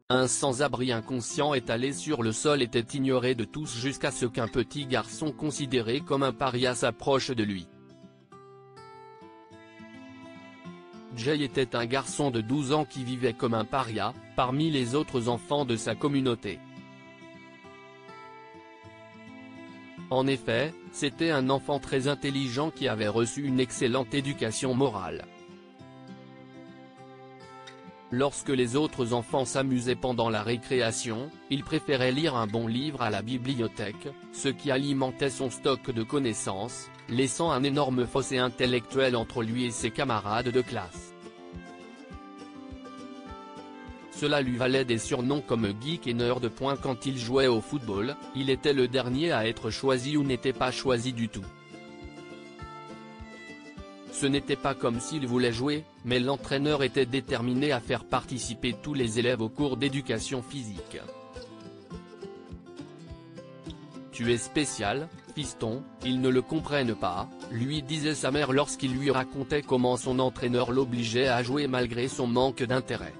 Un sans-abri inconscient étalé sur le sol était ignoré de tous jusqu'à ce qu'un petit garçon considéré comme un paria s'approche de lui. Jay était un garçon de 12 ans qui vivait comme un paria, parmi les autres enfants de sa communauté. En effet, c'était un enfant très intelligent qui avait reçu une excellente éducation morale. Lorsque les autres enfants s'amusaient pendant la récréation, il préférait lire un bon livre à la bibliothèque, ce qui alimentait son stock de connaissances, laissant un énorme fossé intellectuel entre lui et ses camarades de classe. Cela lui valait des surnoms comme geek et nerd. Quand il jouait au football, il était le dernier à être choisi ou n'était pas choisi du tout. Ce n'était pas comme s'il voulait jouer, mais l'entraîneur était déterminé à faire participer tous les élèves au cours d'éducation physique. Tu es spécial, fiston, ils ne le comprennent pas, lui disait sa mère lorsqu'il lui racontait comment son entraîneur l'obligeait à jouer malgré son manque d'intérêt.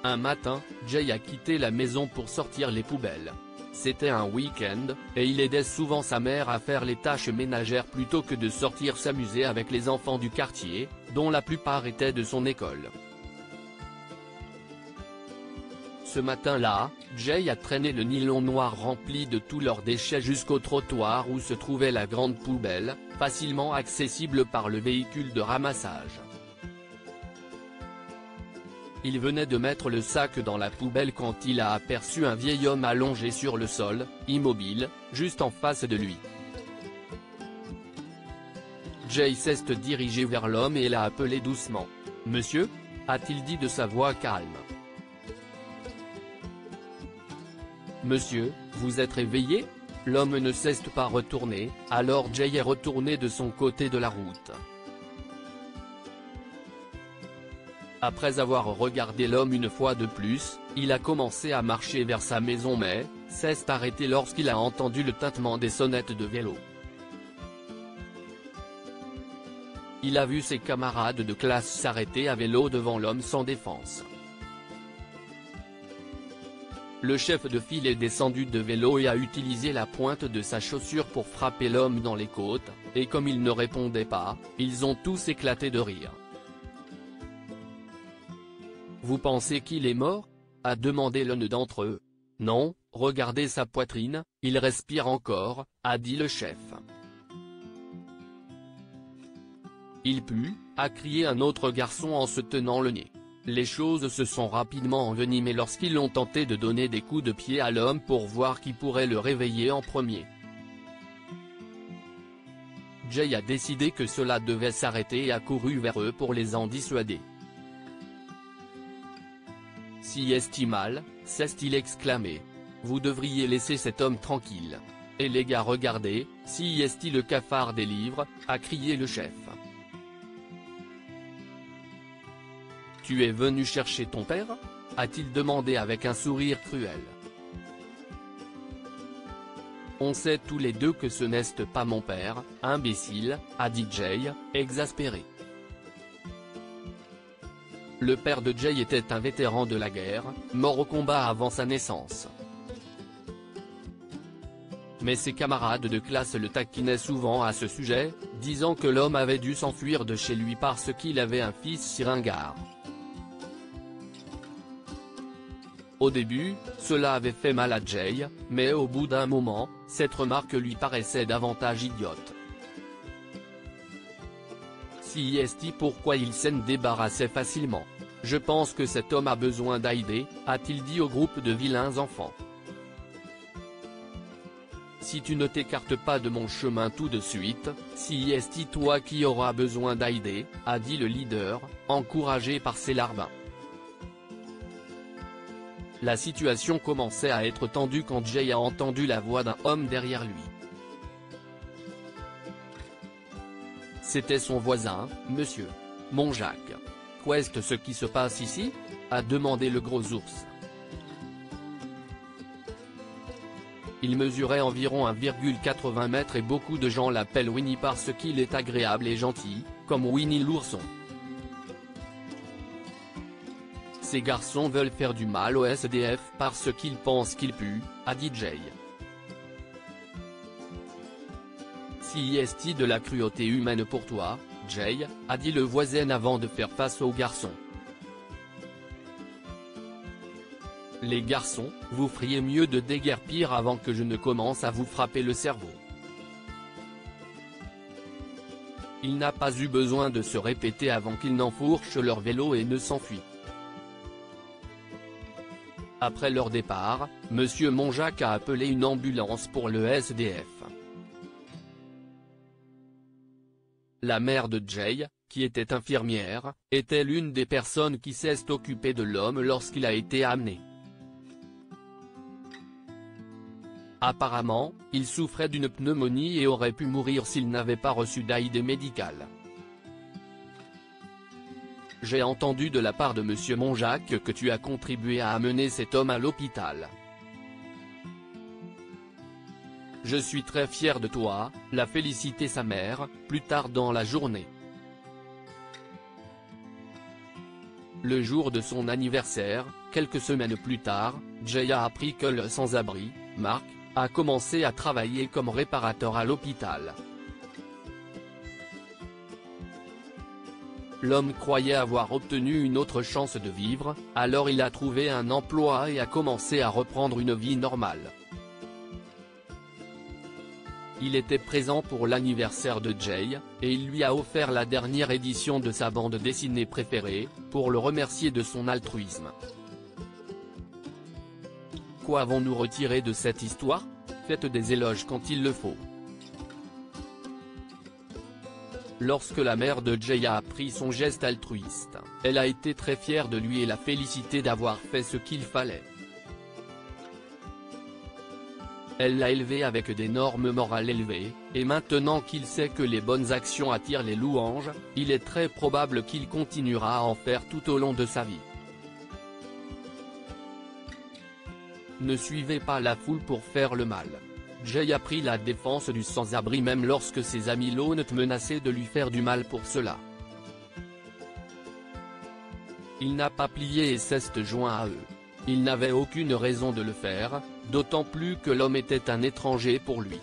Un matin, Jay a quitté la maison pour sortir les poubelles. C'était un week-end, et il aidait souvent sa mère à faire les tâches ménagères plutôt que de sortir s'amuser avec les enfants du quartier, dont la plupart étaient de son école. Ce matin-là, Jay a traîné le nylon noir rempli de tous leurs déchets jusqu'au trottoir où se trouvait la grande poubelle, facilement accessible par le véhicule de ramassage. Il venait de mettre le sac dans la poubelle quand il a aperçu un vieil homme allongé sur le sol, immobile, juste en face de lui. Jay s'est dirigé vers l'homme et l'a appelé doucement. « Monsieur » a-t-il dit de sa voix calme. « Monsieur, vous êtes réveillé ?» L'homme ne s'est pas retourné, alors Jay est retourné de son côté de la route. Après avoir regardé l'homme une fois de plus, il a commencé à marcher vers sa maison mais, s'est arrêté lorsqu'il a entendu le tintement des sonnettes de vélo. Il a vu ses camarades de classe s'arrêter à vélo devant l'homme sans défense. Le chef de file est descendu de vélo et a utilisé la pointe de sa chaussure pour frapper l'homme dans les côtes, et comme il ne répondait pas, ils ont tous éclaté de rire. « Vous pensez qu'il est mort ?» a demandé l'un d'entre eux. « Non, regardez sa poitrine, il respire encore », a dit le chef. « Il pue », a crié un autre garçon en se tenant le nez. Les choses se sont rapidement envenimées lorsqu'ils ont tenté de donner des coups de pied à l'homme pour voir qui pourrait le réveiller en premier. Jay a décidé que cela devait s'arrêter et a couru vers eux pour les en dissuader. « Si est-il mal, s'est-il exclamé. Vous devriez laisser cet homme tranquille. Et les gars regardez, si est-il le cafard des livres, a crié le chef. Tu es venu chercher ton père ? A-t-il demandé avec un sourire cruel. On sait tous les deux que ce n'est pas mon père, imbécile, a dit Jay, exaspéré. Le père de Jay était un vétéran de la guerre, mort au combat avant sa naissance. Mais ses camarades de classe le taquinaient souvent à ce sujet, disant que l'homme avait dû s'enfuir de chez lui parce qu'il avait un fils si ringard. Au début, cela avait fait mal à Jay, mais au bout d'un moment, cette remarque lui paraissait davantage idiote. Si est pourquoi il s'en débarrassait facilement. Je pense que cet homme a besoin d'aide, a-t-il dit au groupe de vilains enfants. Si tu ne t'écartes pas de mon chemin tout de suite, si est toi qui auras besoin d'aide, a dit le leader, encouragé par ses larbins. La situation commençait à être tendue quand Jay a entendu la voix d'un homme derrière lui. C'était son voisin, monsieur. Mon Jacques. Qu'est-ce ce qui se passe ici ? A demandé le gros ours. Il mesurait environ 1,80 m et beaucoup de gens l'appellent Winnie parce qu'il est agréable et gentil, comme Winnie l'ourson. Ces garçons veulent faire du mal aux SDF parce qu'ils pensent qu'ils puent, a dit Jay. Si y est-il de la cruauté humaine pour toi, Jay, a dit le voisin avant de faire face aux garçons. Les garçons, vous feriez mieux de déguerpir avant que je ne commence à vous frapper le cerveau. Il n'a pas eu besoin de se répéter avant qu'ils n'enfourchent leur vélo et ne s'enfuient. Après leur départ, M. Monjac a appelé une ambulance pour le SDF. La mère de Jay, qui était infirmière, était l'une des personnes qui s'est occupée de l'homme lorsqu'il a été amené. Apparemment, il souffrait d'une pneumonie et aurait pu mourir s'il n'avait pas reçu d'aide médicale. J'ai entendu de la part de M. Monjac que tu as contribué à amener cet homme à l'hôpital. Je suis très fier de toi, l'a félicité sa mère, plus tard dans la journée. Le jour de son anniversaire, quelques semaines plus tard, Jay a appris que le sans-abri, Marc, a commencé à travailler comme réparateur à l'hôpital. L'homme croyait avoir obtenu une autre chance de vivre, alors il a trouvé un emploi et a commencé à reprendre une vie normale. Il était présent pour l'anniversaire de Jay, et il lui a offert la dernière édition de sa bande dessinée préférée, pour le remercier de son altruisme. Quoi avons-nous retiré de cette histoire? Faites des éloges quand il le faut. Lorsque la mère de Jay a appris son geste altruiste, elle a été très fière de lui et l'a félicité d'avoir fait ce qu'il fallait. Elle l'a élevé avec des normes morales élevées, et maintenant qu'il sait que les bonnes actions attirent les louanges, il est très probable qu'il continuera à en faire tout au long de sa vie. Ne suivez pas la foule pour faire le mal. Jay a pris la défense du sans-abri même lorsque ses amis l'honnêtent menaçaient de lui faire du mal pour cela. Il n'a pas plié et s'est joint à eux. Il n'avait aucune raison de le faire, d'autant plus que l'homme était un étranger pour lui.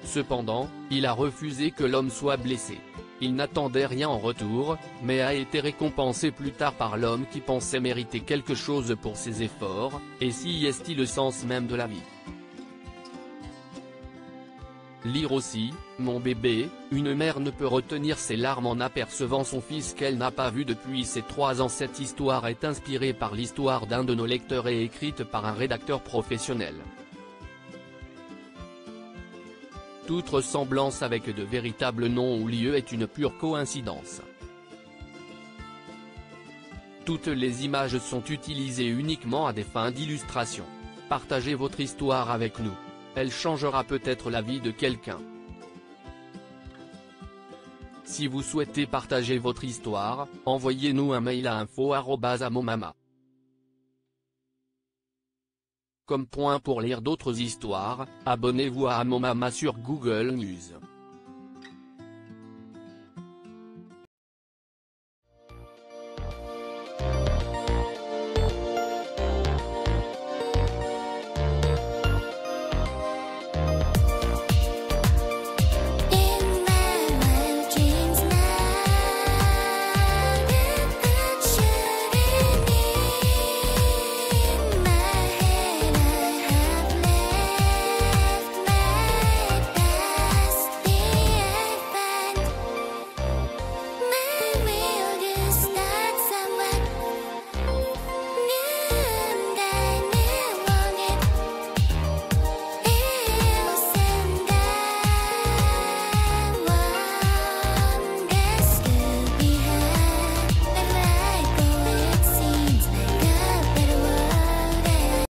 Cependant, il a refusé que l'homme soit blessé. Il n'attendait rien en retour, mais a été récompensé plus tard par l'homme qui pensait mériter quelque chose pour ses efforts, et si est-il le sens même de la vie. Lire aussi, mon bébé, une mère ne peut retenir ses larmes en apercevant son fils qu'elle n'a pas vu depuis ses 3 ans. Cette histoire est inspirée par l'histoire d'un de nos lecteurs et écrite par un rédacteur professionnel. Toute ressemblance avec de véritables noms ou lieux est une pure coïncidence. Toutes les images sont utilisées uniquement à des fins d'illustration. Partagez votre histoire avec nous. Elle changera peut-être la vie de quelqu'un. Si vous souhaitez partager votre histoire, envoyez-nous un mail à info@amomama. Comme point pour lire d'autres histoires, abonnez-vous à Amomama sur Google News.